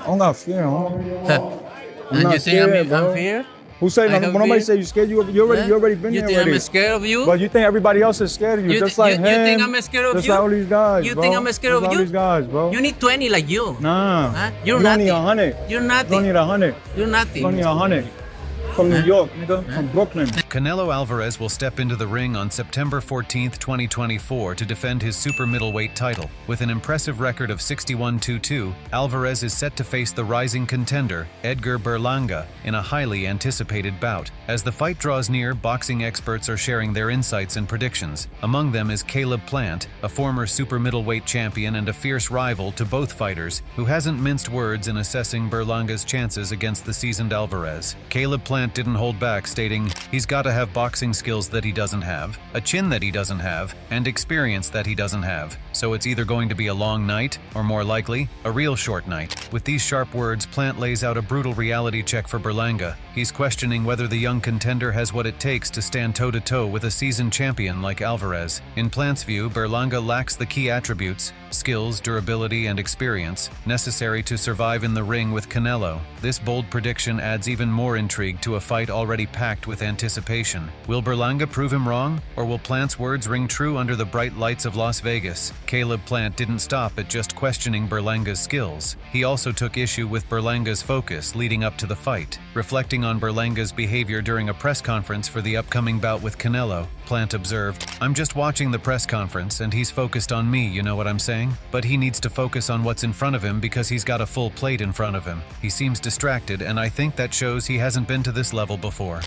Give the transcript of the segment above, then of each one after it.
I'm not fear. And not you think I'm scared, bro. fear? Who say I no? have Nobody fear? say you scared. You already been You there think already. I'm scared of you? But you think everybody else is scared of you, just like you him. think I'm scared of just you? like all these guys, You bro. think I'm scared Just of all you? these guys, bro. You need 20 like you. Nah. Huh? You You're don't need nothing. 100. You're You don't nothing. need 100. You're You nothing. don't need 100. From New York, nigga. From Brooklyn. Canelo Alvarez will step into the ring on September 14th, 2024 to defend his super middleweight title. With an impressive record of 61-2-2, Alvarez is set to face the rising contender, Edgar Berlanga, in a highly anticipated bout. As the fight draws near, boxing experts are sharing their insights and predictions. Among them is Caleb Plant, a former super middleweight champion and a fierce rival to both fighters, who hasn't minced words in assessing Berlanga's chances against the seasoned Alvarez. Caleb Plant didn't hold back, stating he's got to have boxing skills that he doesn't have, a chin that he doesn't have, and experience that he doesn't have. So it's either going to be a long night, or more likely, a real short night. With these sharp words, Plant lays out a brutal reality check for Berlanga. He's questioning whether the young contender has what it takes to stand toe-to-toe with a seasoned champion like Alvarez. In Plant's view, Berlanga lacks the key attributes, skills, durability, and experience necessary to survive in the ring with Canelo. This bold prediction adds even more intrigue to a fight already packed with anticipation. Will Berlanga prove him wrong, or will Plant's words ring true under the bright lights of Las Vegas? Caleb Plant didn't stop at just questioning Berlanga's skills. He also took issue with Berlanga's focus leading up to the fight. Reflecting on Berlanga's behavior during a press conference for the upcoming bout with Canelo, Plant observed, "I'm just watching the press conference and he's focused on me, you know what I'm saying? But he needs to focus on what's in front of him because he's got a full plate in front of him. He seems distracted, and I think that shows he hasn't been to this level before."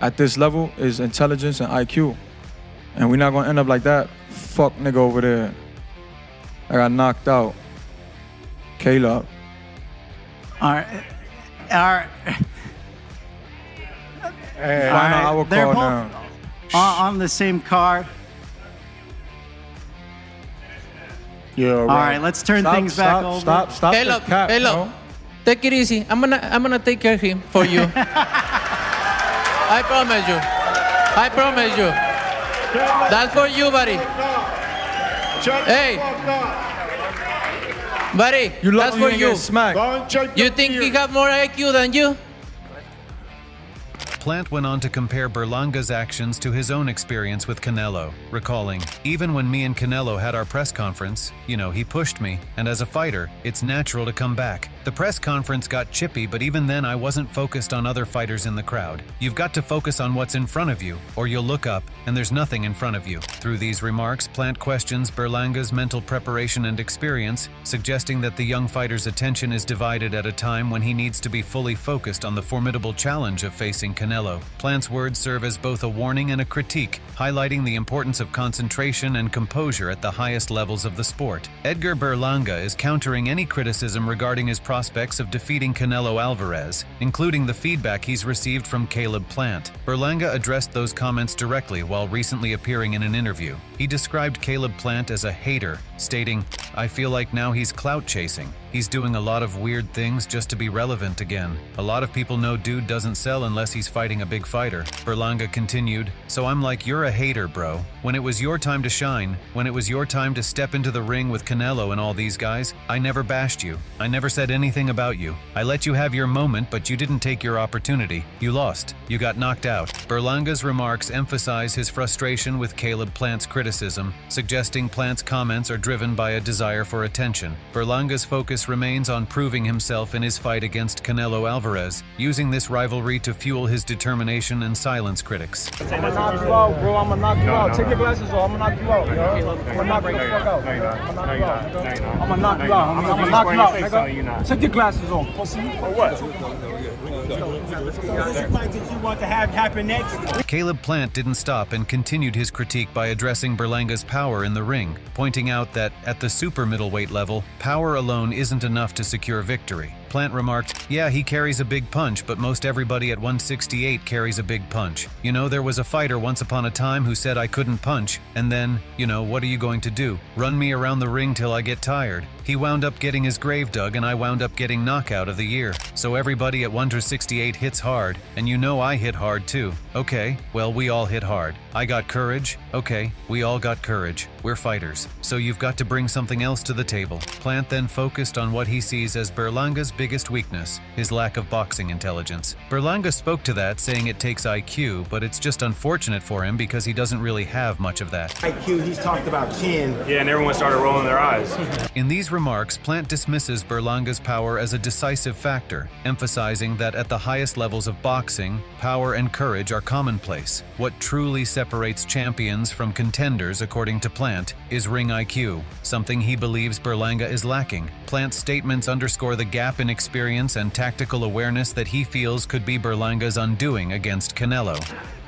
At this level is intelligence and IQ. And we're not gonna end up like that fuck nigga over there. I got knocked out. Caleb. All right. Final hour They're call both now. on the same card. Yeah, All right, let's turn things back over. Stop Caleb, the cap, Caleb, bro. take it easy. I'm gonna take care of him for you. I promise you. I promise you. That's for you, buddy. Hey, buddy, You that's lucky for you you. ain't getting smacked. You think he have more IQ than you? Plant went on to compare Berlanga's actions to his own experience with Canelo, recalling, "Even when me and Canelo had our press conference, he pushed me, and as a fighter, it's natural to come back. The press conference got chippy, but even then I wasn't focused on other fighters in the crowd. You've got to focus on what's in front of you, or you'll look up, and there's nothing in front of you." Through these remarks, Plant questions Berlanga's mental preparation and experience, suggesting that the young fighter's attention is divided at a time when he needs to be fully focused on the formidable challenge of facing Canelo. Plant's words serve as both a warning and a critique, highlighting the importance of concentration and composure at the highest levels of the sport. Edgar Berlanga is countering any criticism regarding his prospects of defeating Canelo Alvarez, including the feedback he's received from Caleb Plant. Berlanga addressed those comments directly while recently appearing in an interview. He described Caleb Plant as a hater, stating, "I feel like now he's clout chasing. He's doing a lot of weird things just to be relevant again. A lot of people know dude doesn't sell unless he's fighting a big fighter." Berlanga continued, "So I'm like, you're a hater, bro. When it was your time to shine, when it was your time to step into the ring with Canelo and all these guys, I never bashed you. I never said anything about you. I let you have your moment, but you didn't take your opportunity. You lost. You got knocked out." Berlanga's remarks emphasize his frustration with Caleb Plant's criticism, suggesting Plant's comments are driven by a desire for attention. Berlanga's focus remains on proving himself in his fight against Canelo Alvarez, using this rivalry to fuel his determination and silence critics. I'm gonna knock you out, bro. I'm gonna knock you out. Take your glasses off. I'm gonna knock you out, yo. I'm gonna knock you the fuck out. I'm gonna knock you out, nigga. I'm gonna knock you out. I'm gonna knock you out, nigga. Take your glasses off, pussy. For what? Caleb Plant didn't stop and continued his critique by addressing Berlanga's power in the ring, pointing out that at the super middleweight level, power alone isn't enough to secure victory. Plant remarked, "Yeah, he carries a big punch, but most everybody at 168 carries a big punch. There was a fighter once upon a time who said I couldn't punch, and then, what are you going to do? Run me around the ring till I get tired? He wound up getting his grave dug, and I wound up getting knockout of the year. So everybody at 168 hits hard, and I hit hard too. Okay, well, we all hit hard. I got courage. Okay, we all got courage. We're fighters. So you've got to bring something else to the table." Plant then focused focused on what he sees as Berlanga's biggest weakness, his lack of boxing intelligence. Berlanga spoke to that, saying it takes IQ, but it's just unfortunate for him because he doesn't really have much of that. IQ, he's talked about chin. Yeah, and everyone started rolling their eyes. In these remarks, Plant dismisses Berlanga's power as a decisive factor, emphasizing that at the highest levels of boxing, power and courage are commonplace. What truly separates champions from contenders, according to Plant, is ring IQ, something he believes Berlanga is lacking. Plant's statements underscore the gap in experience and tactical awareness that he feels could be Berlanga's undoing against Canelo.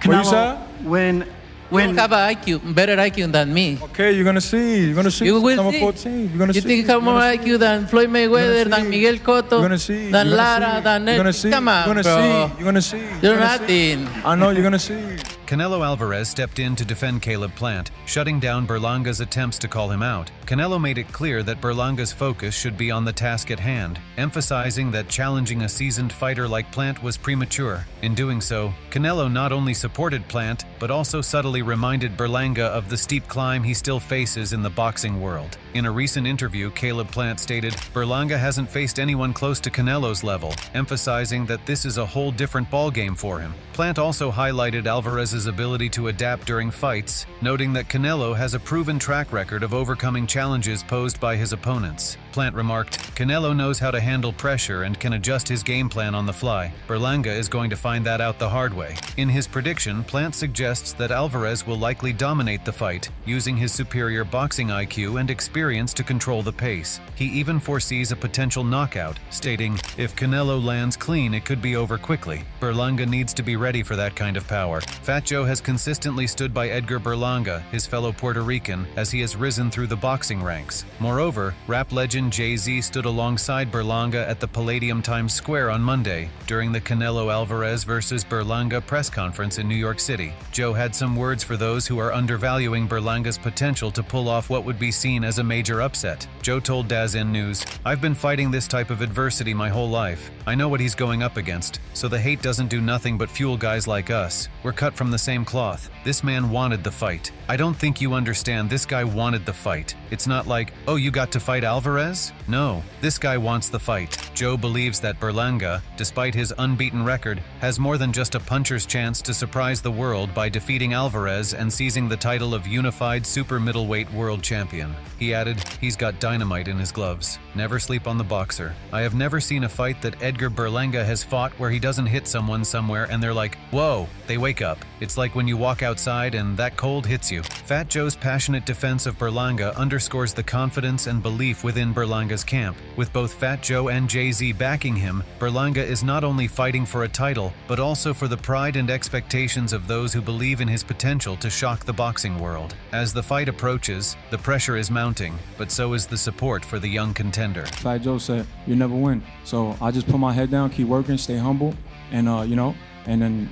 What you said? When You have a IQ, better IQ than me. Okay, you're gonna see. You're gonna see. You will September see. 14. You're gonna You see. think you have more IQ than Floyd Mayweather, You're gonna than see. Miguel Cotto, You're gonna see. than You're gonna Lara, see. than You're gonna see. Come on, You're gonna bro. see. You're gonna see. You're You're gonna see. nothing. I know you're gonna see. Canelo Alvarez stepped in to defend Caleb Plant, shutting down Berlanga's attempts to call him out. Canelo made it clear that Berlanga's focus should be on the task at hand, emphasizing that challenging a seasoned fighter like Plant was premature. In doing so, Canelo not only supported Plant, but also subtly reminded Berlanga of the steep climb he still faces in the boxing world. In a recent interview, Caleb Plant stated, "Berlanga hasn't faced anyone close to Canelo's level," emphasizing that this is a whole different ballgame for him. Plant also highlighted Alvarez's ability to adapt during fights, noting that Canelo has a proven track record of overcoming challenges posed by his opponents. Plant remarked, "Canelo knows how to handle pressure and can adjust his game plan on the fly. Berlanga is going to find that out the hard way." In his prediction, Plant suggests that Alvarez will likely dominate the fight, using his superior boxing IQ and experience to control the pace. He even foresees a potential knockout, stating, "If Canelo lands clean, it could be over quickly. Berlanga needs to be ready for that kind of power." Fat Joe has consistently stood by Edgar Berlanga, his fellow Puerto Rican, as he has risen through the boxing ranks. Moreover, rap legend Jay-Z stood alongside Berlanga at the Palladium Times Square on Monday during the Canelo Alvarez versus Berlanga press conference in New York City. Joe had some words for those who are undervaluing Berlanga's potential to pull off what would be seen as a major upset. Joe told DAZN News, "I've been fighting this type of adversity my whole life. I know what he's going up against, so the hate doesn't do nothing but fuel guys like us. We're cut from the same cloth. This man wanted the fight. I don't think you understand, this guy wanted the fight. It's not like, oh, you got to fight Alvarez? No, this guy wants the fight." Joe believes that Berlanga, despite his unbeaten record, has more than just a puncher's chance to surprise the world by defeating Alvarez and seizing the title of unified super middleweight world champion. He added, "He's got dynamite in his gloves. Never sleep on the boxer. I have never seen a fight that Edgar Berlanga has fought where he doesn't hit someone somewhere and they're like, whoa, they wake up. It's like when you walk outside and that cold hits you." Fat Joe's passionate defense of Berlanga underscores the confidence and belief within Berlanga's camp. With both Fat Joe and Jay-Z backing him, Berlanga is not only fighting for a title, but also for the pride and expectations of those who believe in his potential to shock the boxing world. As the fight approaches, the pressure is mounting, but so is the support for the young contender. Fat Joe said, "You never win." So I just put my head down, keep working, stay humble, and and then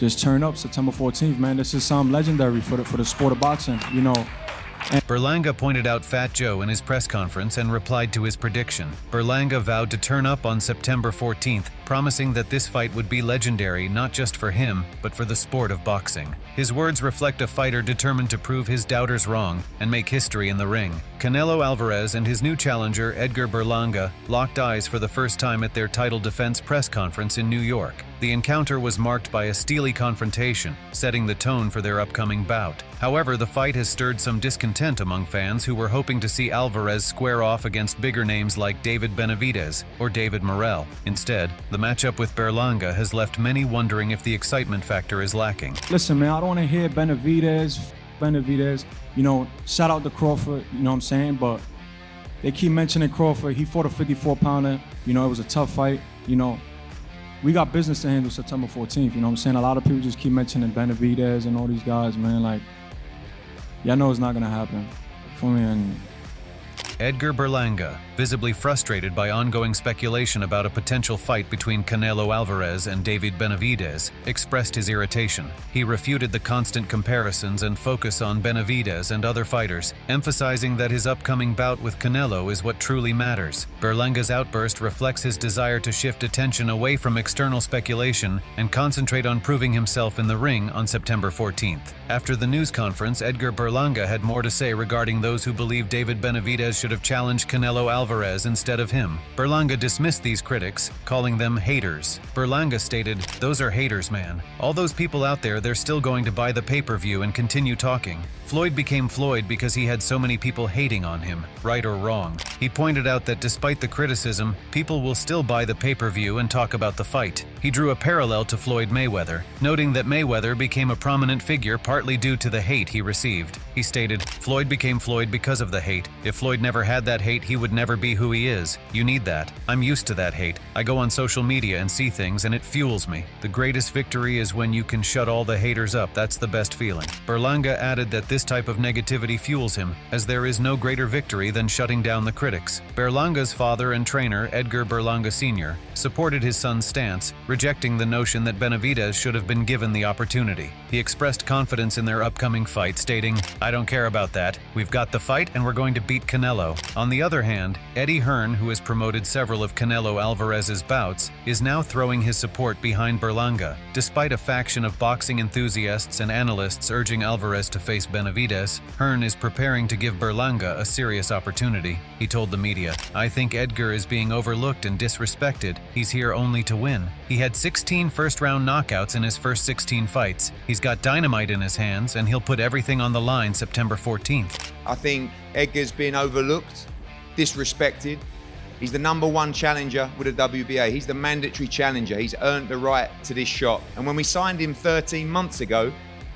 just turn up September 14th, man. This is something legendary for the sport of boxing, Berlanga pointed out Fat Joe in his press conference and replied to his prediction. Berlanga vowed to turn up on September 14th, promising that this fight would be legendary not just for him, but for the sport of boxing. His words reflect a fighter determined to prove his doubters wrong and make history in the ring. Canelo Alvarez and his new challenger, Edgar Berlanga, locked eyes for the first time at their title defense press conference in New York. The encounter was marked by a steely confrontation, setting the tone for their upcoming bout. However, the fight has stirred some discontent among fans who were hoping to see Alvarez square off against bigger names like David Benavidez or David Morrell. Instead, the matchup with Berlanga has left many wondering if the excitement factor is lacking. Listen, man, I don't want to hear Benavidez, shout out to Crawford, you know what I'm saying? But they keep mentioning Crawford. He fought a 54-pounder. It was a tough fight. We got business to handle September 14th. You know what I'm saying? A lot of people just keep mentioning Benavidez and all these guys, man. Like, y'all know it's not going to happen for me. And Edgar Berlanga, visibly frustrated by ongoing speculation about a potential fight between Canelo Alvarez and David Benavidez, expressed his irritation. He refuted the constant comparisons and focus on Benavidez and other fighters, emphasizing that his upcoming bout with Canelo is what truly matters. Berlanga's outburst reflects his desire to shift attention away from external speculation and concentrate on proving himself in the ring on September 14th. After the news conference, Edgar Berlanga had more to say regarding those who believe David Benavidez should should have challenged Canelo Alvarez instead of him. Berlanga dismissed these critics, calling them haters. Berlanga stated, "Those are haters, man. All those people out there, they're still going to buy the pay-per-view and continue talking. Floyd became Floyd because he had so many people hating on him, right or wrong." He pointed out that despite the criticism, people will still buy the pay-per-view and talk about the fight. He drew a parallel to Floyd Mayweather, noting that Mayweather became a prominent figure partly due to the hate he received. He stated, "Floyd became Floyd because of the hate. If Floyd never had that hate, he would never be who he is. You need that. I'm used to that hate. I go on social media and see things and it fuels me. The greatest victory is when you can shut all the haters up. That's the best feeling." Berlanga added that this type of negativity fuels him, as there is no greater victory than shutting down the critics. Berlanga's father and trainer, Edgar Berlanga Sr., supported his son's stance, rejecting the notion that Benavidez should have been given the opportunity. He expressed confidence in their upcoming fight, stating, "I don't care about that. We've got the fight and we're going to beat Canelo." On the other hand, Eddie Hearn, who has promoted several of Canelo Alvarez's bouts, is now throwing his support behind Berlanga. Despite a faction of boxing enthusiasts and analysts urging Alvarez to face Benavidez, Hearn is preparing to give Berlanga a serious opportunity. He told the media, "I think Edgar is being overlooked and disrespected. He's here only to win. He had 16 first-round knockouts in his first 16 fights. He's got dynamite in his hands, and he'll put everything on the line September 14th. I think Edgar's been overlooked, disrespected. He's the #1 challenger with the WBA. He's the mandatory challenger. He's earned the right to this shot. And when we signed him 13 months ago,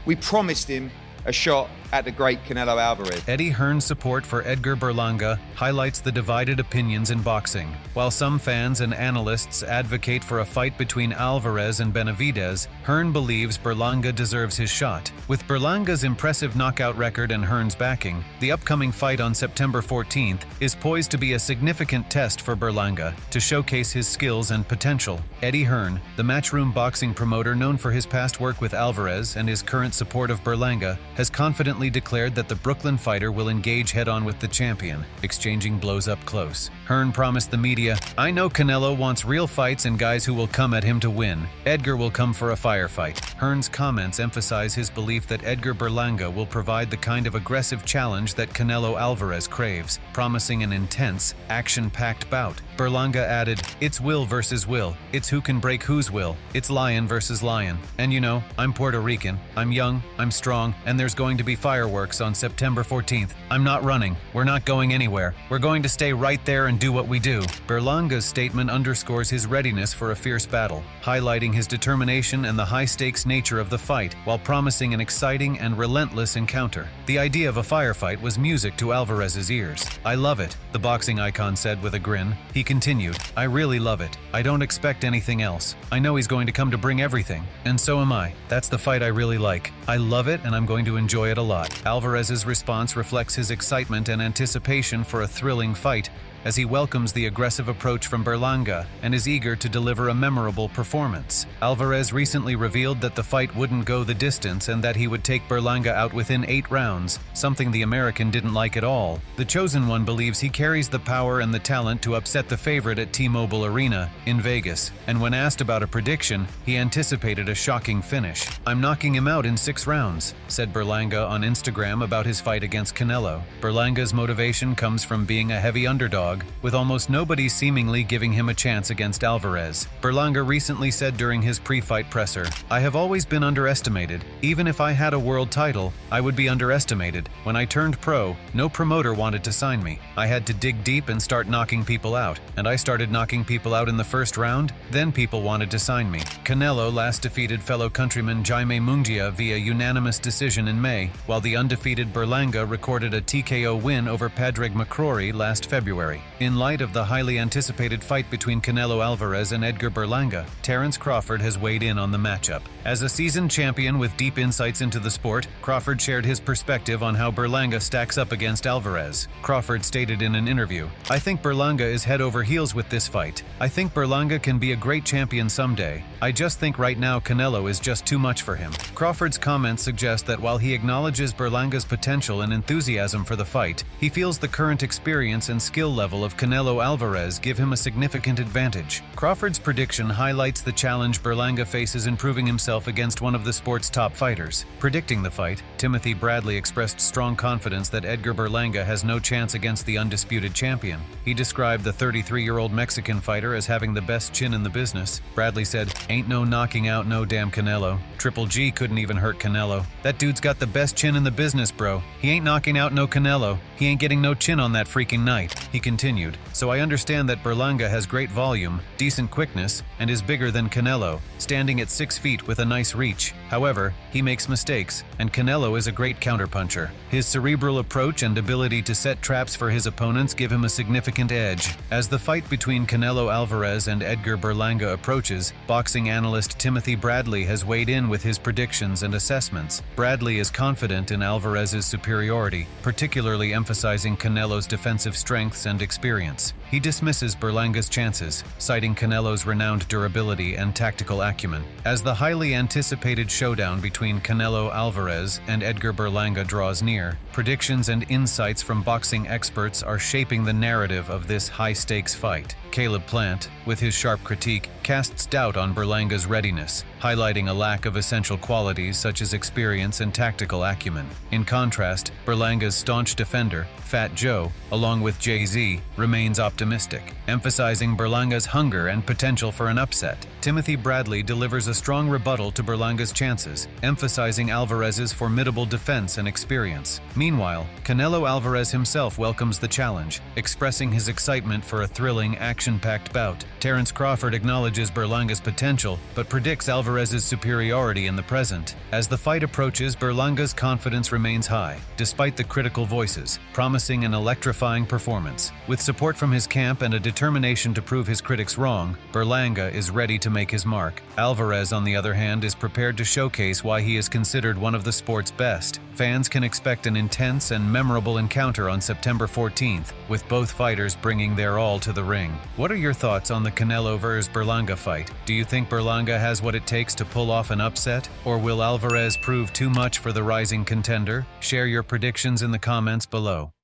we promised him a shot at the great Canelo Alvarez." Eddie Hearn's support for Edgar Berlanga highlights the divided opinions in boxing. While some fans and analysts advocate for a fight between Alvarez and Benavidez, Hearn believes Berlanga deserves his shot. With Berlanga's impressive knockout record and Hearn's backing, the upcoming fight on September 14th is poised to be a significant test for Berlanga to showcase his skills and potential. Eddie Hearn, the Matchroom boxing promoter known for his past work with Alvarez and his current support of Berlanga, has confidently declared that the Brooklyn fighter will engage head-on with the champion, exchanging blows up close. Hearn promised the media, "I know Canelo wants real fights and guys who will come at him to win. Edgar will come for a firefight." Hearn's comments emphasize his belief that Edgar Berlanga will provide the kind of aggressive challenge that Canelo Alvarez craves, promising an intense, action-packed bout. Berlanga added, "It's will versus will. It's who can break whose will. It's lion versus lion. And you know, I'm Puerto Rican. I'm young, I'm strong, and there's going to be fireworks on September 14th. I'm not running. We're not going anywhere. We're going to stay right there and do what we do." Berlanga's statement underscores his readiness for a fierce battle, highlighting his determination and the high-stakes nature of the fight, while promising an exciting and relentless encounter. The idea of a firefight was music to Alvarez's ears. "I love it," the boxing icon said with a grin. He continued, "I really love it. I don't expect anything else. I know he's going to come to bring everything, and so am I. That's the fight I really like. I love it and I'm going to enjoy it a lot." Alvarez's response reflects his excitement and anticipation for a thrilling fight, as he welcomes the aggressive approach from Berlanga and is eager to deliver a memorable performance. Alvarez recently revealed that the fight wouldn't go the distance and that he would take Berlanga out within 8 rounds, something the American didn't like at all. The Chosen One believes he carries the power and the talent to upset the favorite at T-Mobile Arena in Vegas, and when asked about a prediction, he anticipated a shocking finish. "I'm knocking him out in 6 rounds, said Berlanga on Instagram about his fight against Canelo. Berlanga's motivation comes from being a heavy underdog, with almost nobody seemingly giving him a chance against Alvarez. Berlanga recently said during his pre-fight presser, "I have always been underestimated. Even if I had a world title, I would be underestimated. When I turned pro, no promoter wanted to sign me. I had to dig deep and start knocking people out. And I started knocking people out in the first round, then people wanted to sign me." Canelo last defeated fellow countryman Jaime Munguia via unanimous decision in May, while the undefeated Berlanga recorded a TKO win over Padraig McCrory last February. In light of the highly anticipated fight between Canelo Alvarez and Edgar Berlanga, Terence Crawford has weighed in on the matchup. As a seasoned champion with deep insights into the sport, Crawford shared his perspective on how Berlanga stacks up against Alvarez. Crawford stated in an interview, "I think Berlanga is head over heels with this fight. I think Berlanga can be a great champion someday. I just think right now Canelo is just too much for him." Crawford's comments suggest that while he acknowledges Berlanga's potential and enthusiasm for the fight, he feels the current experience and skill level level of Canelo Alvarez give him a significant advantage. Crawford's prediction highlights the challenge Berlanga faces in proving himself against one of the sport's top fighters. Predicting the fight, Timothy Bradley expressed strong confidence that Edgar Berlanga has no chance against the undisputed champion. He described the 33-year-old Mexican fighter as having the best chin in the business. Bradley said, "Ain't no knocking out no damn Canelo. Triple G couldn't even hurt Canelo. That dude's got the best chin in the business, bro. He ain't knocking out no Canelo. He ain't getting no chin on that freaking night." He continued, "So I understand that Berlanga has great volume, decent quickness, and is bigger than Canelo, standing at 6 feet with a nice reach. However, he makes mistakes, and Canelo is a great counterpuncher. His cerebral approach and ability to set traps for his opponents give him a significant edge." As the fight between Canelo Alvarez and Edgar Berlanga approaches, boxing analyst Timothy Bradley has weighed in with his predictions and assessments. Bradley is confident in Alvarez's superiority, particularly emphasizing Canelo's defensive strengths and experience. He dismisses Berlanga's chances, citing Canelo's renowned durability and tactical acumen. As the highly anticipated showdown between Canelo Alvarez and Edgar Berlanga draws near, predictions and insights from boxing experts are shaping the narrative of this high-stakes fight. Caleb Plant, with his sharp critique, casts doubt on Berlanga's readiness, highlighting a lack of essential qualities such as experience and tactical acumen. In contrast, Berlanga's staunch defender, Fat Joe, along with Jay-Z, remains optimistic, emphasizing Berlanga's hunger and potential for an upset. Timothy Bradley delivers a strong rebuttal to Berlanga's chances, emphasizing Alvarez's formidable defense and experience. Meanwhile, Canelo Alvarez himself welcomes the challenge, expressing his excitement for a thrilling, action-packed bout. Terence Crawford acknowledges Berlanga's potential, but predicts Alvarez's superiority in the present. As the fight approaches, Berlanga's confidence remains high, despite the critical voices, promising an electrifying performance. With support from his camp and a determination to prove his critics wrong, Berlanga is ready to make his mark. Alvarez, on the other hand, is prepared to showcase why he is considered one of the sport's best. Fans can expect an intense and memorable encounter on September 14th, with both fighters bringing their all to the ring. What are your thoughts on the Canelo vs. Berlanga fight? Do you think Berlanga has what it takes to pull off an upset? Or will Alvarez prove too much for the rising contender? Share your predictions in the comments below.